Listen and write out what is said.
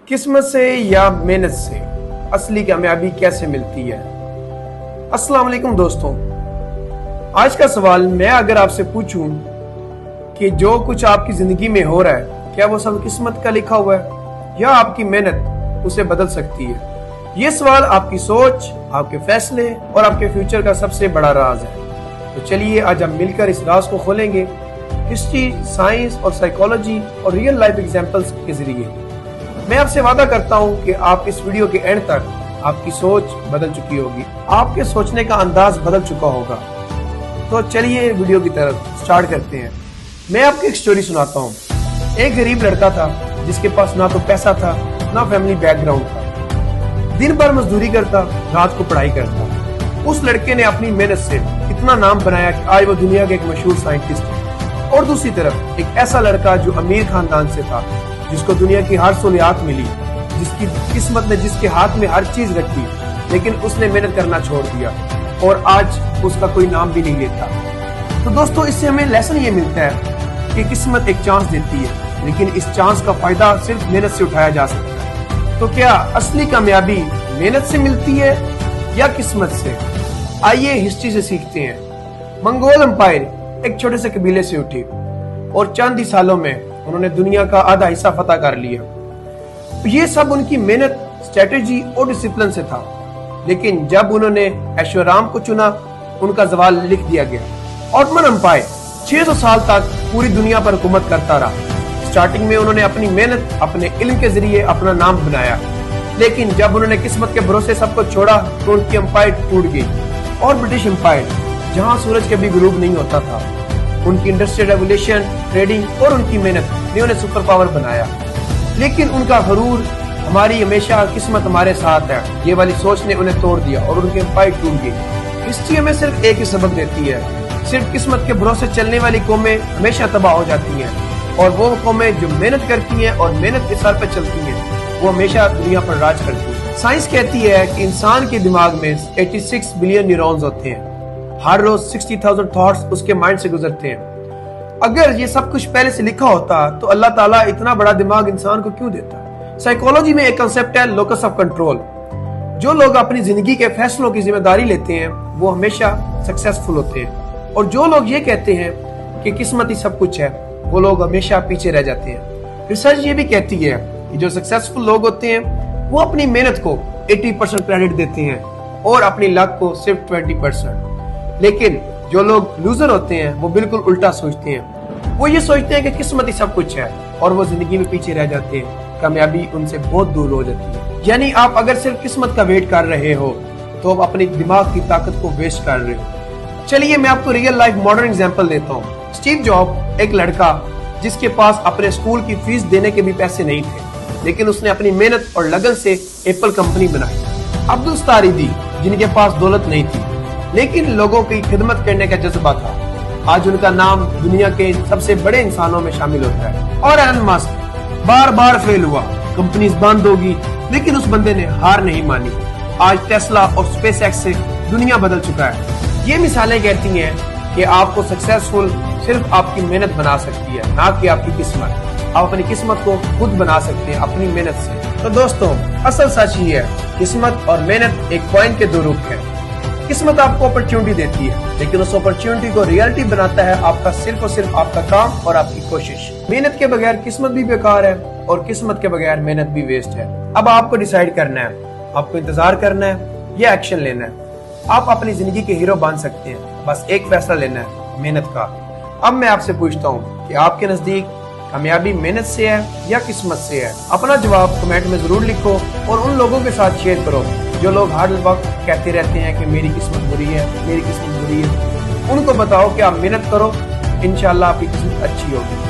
किस्मत से या मेहनत से असली कामयाबी कैसे मिलती है। अस्सलाम वालेकुम दोस्तों, आज का सवाल मैं अगर आपसे पूछूं कि जो कुछ आपकी जिंदगी में हो रहा है क्या वो सब किस्मत का लिखा हुआ है या आपकी मेहनत उसे बदल सकती है। ये सवाल आपकी सोच, आपके फैसले और आपके फ्यूचर का सबसे बड़ा राज है। तो चलिए आज हम मिलकर इस राज को खोलेंगे हिस्ट्री, साइंस और साइकोलॉजी और रियल लाइफ एग्जांपल्स के जरिए। मैं आपसे वादा करता हूं कि आप इस वीडियो के एंड तक आपकी सोच बदल चुकी होगी, आपके सोचने का अंदाज बदल चुका होगा। तो चलिए वीडियो की तरफ स्टार्ट करते हैं। मैं आपको एक स्टोरी सुनाता हूँ। एक गरीब लड़का था जिसके पास ना तो पैसा था ना फैमिली बैकग्राउंड था। दिन भर मजदूरी करता, रात को पढ़ाई करता। उस लड़के ने अपनी मेहनत से इतना नाम बनाया कि आज वो दुनिया के एक मशहूर साइंटिस्ट है। और दूसरी तरफ एक ऐसा लड़का जो अमीर खानदान से था, जिसको दुनिया की हर सहूलियत मिली, जिसकी किस्मत ने जिसके हाथ में हर चीज रखी, लेकिन उसने मेहनत करना छोड़ दिया और आज उसका कोई नाम भी नहीं लेता। तो दोस्तों, इससे हमें लेसन ये मिलता है कि किस्मत एक चांस देती है, लेकिन इस चांस का फायदा सिर्फ मेहनत से उठाया जा सकता है। तो क्या असली कामयाबी मेहनत से मिलती है या किस्मत से? आइए हिस्ट्री से सीखते हैं। मंगोल एम्पायर एक छोटे से कबीले से उठी और चंद ही सालों में उन्होंने दुनिया का आधा हिस्सा फतह कर लिया। तो ये सब उनकी मेहनत, स्ट्रेटेजी और डिसिप्लिन से था। लेकिन जब उन्होंने ऐशोआराम को चुना, उनका जवाल लिख दिया गया। ऑटोमन एम्पायर 600 साल तक पूरी दुनिया पर हुकूमत करता रहा। स्टार्टिंग में उन्होंने अपनी मेहनत, अपने इल्म के जरिए अपना नाम बनाया, लेकिन जब उन्होंने किस्मत के भरोसे सबको छोड़ा तो उनकी एम्पायर टूट गई। और ब्रिटिश एम्पायर, जहां सूरज कभी गुरूब नहीं होता था, उनकी इंडस्ट्रियल रेवोल्यूशन, ट्रेडिंग और उनकी मेहनत ने उन्हें सुपर पावर बनाया। लेकिन उनका गरूर, हमारी हमेशा किस्मत हमारे साथ है, ये वाली सोच ने उन्हें तोड़ दिया और उनकी एम्पायर टूट गई। हिस्ट्री हमें सिर्फ एक ही सबक देती है, सिर्फ किस्मत के भरोसे चलने वाली कौमें हमेशा तबाह हो जाती हैं, और वो कौमें जो मेहनत करती हैं और मेहनत के सर पर चलती हैं, वो हमेशा दुनिया पर राज करती है। साइंस कहती है कि इंसान के दिमाग में 86 बिलियन न्यूरॉन्स होते हैं। हर रोज 60,000 थॉट्स उसके माइंड से गुजरते हैं। अगर ये सब कुछ पहले से लिखा होता तो अल्लाह ताला इतना बड़ा दिमाग इंसान को क्यों देता? साइकोलॉजी में एक कांसेप्ट है लोकस ऑफ कंट्रोल। जो लोग अपनी जिंदगी के फैसलों की जिम्मेदारी लेते हैं वो हमेशा सक्सेसफुल होते हैं, और जो लोग ये कहते हैं कि किस्मत ही सब कुछ है, वो लोग हमेशा पीछे रह जाते हैं। रिसर्च ये भी कहती है कि जो सक्सेसफुल लोग होते हैं वो अपनी मेहनत को 80% क्रेडिट देते हैं और अपनी लक को सिर्फ 20%। लेकिन जो लोग लूजर होते हैं वो बिल्कुल उल्टा सोचते हैं। वो ये सोचते हैं कि किस्मत ही सब कुछ है और वो जिंदगी में पीछे रह जाते हैं, कामयाबी उनसे बहुत दूर हो जाती है। यानी आप अगर सिर्फ किस्मत का वेट कर रहे हो तो आप अपनी दिमाग की ताकत को वेस्ट कर रहे हो। चलिए मैं आपको रियल लाइफ मॉडर्न एग्जांपल देता हूँ। स्टीव जॉब एक लड़का जिसके पास अपने स्कूल की फीस देने के भी पैसे नहीं थे, लेकिन उसने अपनी मेहनत और लगन से एप्पल कंपनी बनाई। अब्दुल सत्तार जिनके पास दौलत नहीं थी, लेकिन लोगों की खिदमत करने का जज्बा था, आज उनका नाम दुनिया के सबसे बड़े इंसानों में शामिल होता है। और एलन मस्क बार बार फेल हुआ, कंपनीज बंद होगी, लेकिन उस बंदे ने हार नहीं मानी। आज टेस्ला और स्पेस एक्स से दुनिया बदल चुका है। ये मिसालें कहती हैं कि आपको सक्सेसफुल सिर्फ आपकी मेहनत बना सकती है, ना कि आपकी किस्मत। आप अपनी किस्मत को खुद बना सकते हैं अपनी मेहनत से। तो दोस्तों, असल सच ही है, किस्मत और मेहनत एक कॉइन के दो रूप हैं। किस्मत आपको अपॉर्चुनिटी देती है, लेकिन उस अपॉर्चुनिटी को रियलिटी बनाता है आपका सिर्फ और सिर्फ आपका काम और आपकी कोशिश। मेहनत के बगैर किस्मत भी बेकार है और किस्मत के बगैर मेहनत भी वेस्ट है। अब आपको डिसाइड करना है, आपको इंतजार करना है या एक्शन लेना है। आप अपनी जिंदगी के हीरो बन सकते हैं, बस एक फैसला लेना है, मेहनत का। अब मैं आपसे पूछता हूँ कि आपके नजदीक कामयाबी मेहनत से है या किस्मत से है? अपना जवाब कमेंट में जरूर लिखो और उन लोगों के साथ शेयर करो जो लोग हर वक्त कहते रहते हैं कि मेरी किस्मत बुरी है, मेरी किस्मत बुरी है। उनको बताओ कि आप मेहनत करो, इंशाल्लाह आपकी किस्मत अच्छी होगी।